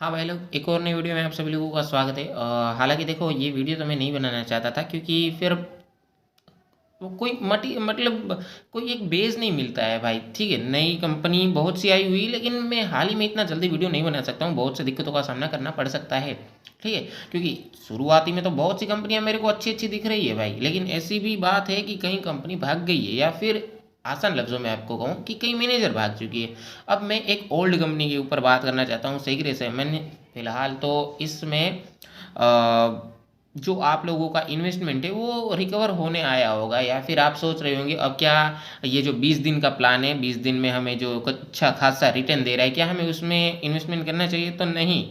हाँ भाई लोग, एक और नई वीडियो में आप सभी लोगों का स्वागत है। हालांकि देखो, ये वीडियो तो मैं नहीं बनाना चाहता था क्योंकि फिर वो कोई मतलब कोई एक बेस नहीं मिलता है भाई। ठीक है, नई कंपनी बहुत सी आई हुई, लेकिन मैं हाल ही में इतना जल्दी वीडियो नहीं बना सकता हूँ, बहुत सी दिक्कतों का सामना करना पड़ सकता है। ठीक है, क्योंकि शुरुआती में तो बहुत सी कंपनियां मेरे को अच्छी अच्छी दिख रही है भाई, लेकिन ऐसी भी बात है कि कहीं कंपनी भाग गई है, या फिर आसान लफ्ज़ों में आपको कहूँ कि कई मैनेजर भाग चुकी है। अब मैं एक ओल्ड कंपनी के ऊपर बात करना चाहता हूँ, सेग्रे से। मैंने फिलहाल तो इसमें जो आप लोगों का इन्वेस्टमेंट है वो रिकवर होने आया होगा, या फिर आप सोच रहे होंगे अब क्या ये जो 20 दिन का प्लान है, 20 दिन में हमें जो अच्छा खासा रिटर्न दे रहा है, क्या हमें उसमें इन्वेस्टमेंट करना चाहिए? तो नहीं,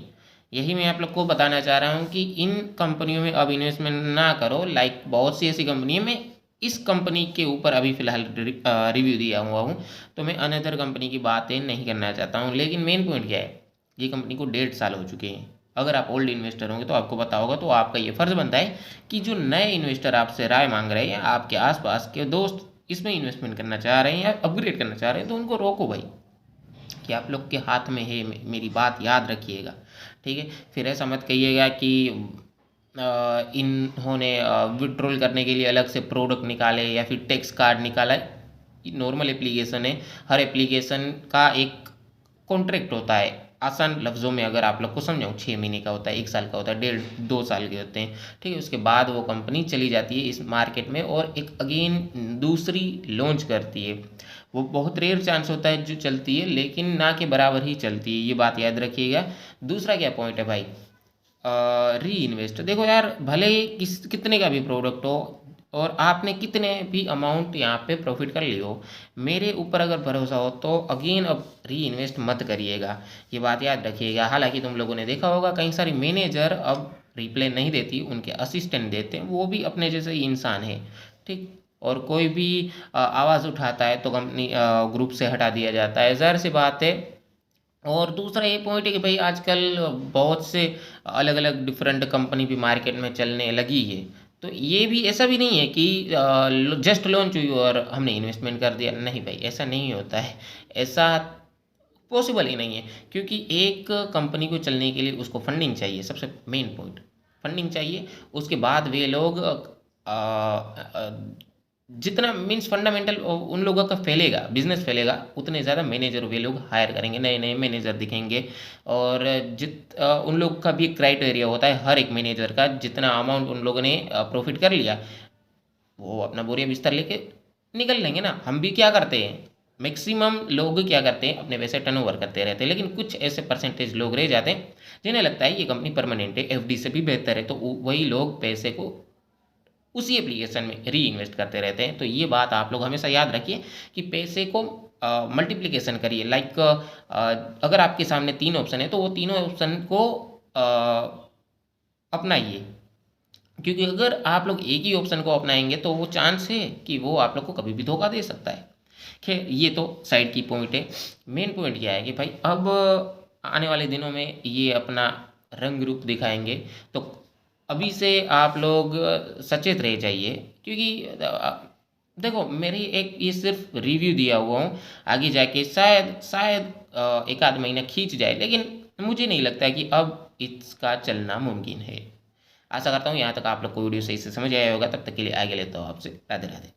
यही मैं आप लोग को बताना चाह रहा हूँ कि इन कंपनियों में अब इन्वेस्टमेंट ना करो। लाइक बहुत सी ऐसी कंपनी है, मैं इस कंपनी के ऊपर अभी फ़िलहाल रिव्यू दिया हुआ हूँ, तो मैं अनदर कंपनी की बातें नहीं करना चाहता हूँ। लेकिन मेन पॉइंट क्या है, ये कंपनी को 1.5 साल हो चुके हैं। अगर आप ओल्ड इन्वेस्टर होंगे तो आपको पता होगा, तो आपका ये फ़र्ज़ बनता है कि जो नए इन्वेस्टर आपसे राय मांग रहे हैं, या आपके आसपास के दोस्त इसमें इन्वेस्टमेंट करना चाह रहे हैं या अपग्रेड करना चाह रहे हैं, तो उनको रोको भाई, कि आप लोग के हाथ में है। मेरी बात याद रखिएगा, ठीक है? फिर ऐसा मत कहिएगा कि इन्होंने विड्रॉल करने के लिए अलग से प्रोडक्ट निकाले या फिर टैक्स कार्ड निकाला। नॉर्मल एप्लीकेशन है, हर एप्लीकेशन का एक कॉन्ट्रैक्ट होता है। आसान लफ्ज़ों में अगर आप लोग को समझाऊँ, 6 महीने का होता है, 1 साल का होता है, 1.5 2 साल के होते हैं। ठीक है, उसके बाद वो कंपनी चली जाती है इस मार्केट में और एक अगेन दूसरी लॉन्च करती है। वो बहुत रेयर चांस होता है जो चलती है, लेकिन ना के बराबर ही चलती है, ये बात याद रखिएगा। दूसरा क्या पॉइंट है भाई, री इन्वेस्ट। देखो यार, भले ही कितने का भी प्रोडक्ट हो और आपने कितने भी अमाउंट यहाँ पे प्रॉफिट कर ली हो, मेरे ऊपर अगर भरोसा हो तो अगेन अब री इन्वेस्ट मत करिएगा, ये बात याद रखिएगा। हालांकि तुम लोगों ने देखा होगा, कई सारी मैनेजर अब रिप्लाई नहीं देती, उनके असिस्टेंट देते हैं, वो भी अपने जैसे ही इंसान है। ठीक, और कोई भी आवाज़ उठाता है तो कंपनी ग्रुप से हटा दिया जाता है, ज़ाहिर सी बात है। और दूसरा ये पॉइंट है कि भाई आजकल बहुत से अलग अलग डिफरेंट कंपनी भी मार्केट में चलने लगी है, तो ये भी ऐसा भी नहीं है कि जस्ट लॉन्च हुई और हमने इन्वेस्टमेंट कर दिया। नहीं भाई, ऐसा नहीं होता है, ऐसा पॉसिबल ही नहीं है। क्योंकि एक कंपनी को चलने के लिए उसको फंडिंग चाहिए, सबसे मेन पॉइंट फंडिंग चाहिए। उसके बाद वे लोग जितना मीन्स फंडामेंटल उन लोगों का फैलेगा, बिजनेस फैलेगा, उतने ज़्यादा मैनेजर वे लोग हायर करेंगे, नए नए मैनेजर दिखेंगे। और उन लोग का भी एक क्राइटेरिया होता है, हर एक मैनेजर का, जितना अमाउंट उन लोगों ने प्रॉफिट कर लिया, वो अपना बोरिया बिस्तर लेके निकल लेंगे ना। हम भी क्या करते हैं, मैक्सिमम लोग क्या करते हैं, अपने पैसे टर्नओवर करते रहते हैं, लेकिन कुछ ऐसे परसेंटेज लोग रह जाते हैं जिन्हें लगता है ये कंपनी परमानेंट है, एफडी से भी बेहतर है, तो वही लोग पैसे को उसी एप्लीकेशन में री इन्वेस्ट करते रहते हैं। तो ये बात आप लोग हमेशा याद रखिए कि पैसे को मल्टीप्लिकेशन करिए। लाइक अगर आपके सामने 3 ऑप्शन है तो वो तीनों ऑप्शन को अपनाइए, क्योंकि अगर आप लोग एक ही ऑप्शन को अपनाएंगे तो वो चांस है कि वो आप लोग को कभी भी धोखा दे सकता है। खैर, ये तो साइड की पॉइंट है। मेन पॉइंट क्या है कि भाई अब आने वाले दिनों में ये अपना रंग रूप दिखाएंगे, तो अभी से आप लोग सचेत रह जाइए। क्योंकि देखो, मेरी एक ये सिर्फ रिव्यू दिया हुआ हूँ, आगे जाके शायद शायद एक आध महीना खींच जाए, लेकिन मुझे नहीं लगता कि अब इसका चलना मुमकिन है। आशा करता हूँ यहाँ तक आप लोग को वीडियो सही से समझ आया होगा। तब तक के लिए आगे लेता हूँ आपसे, राधे राधे।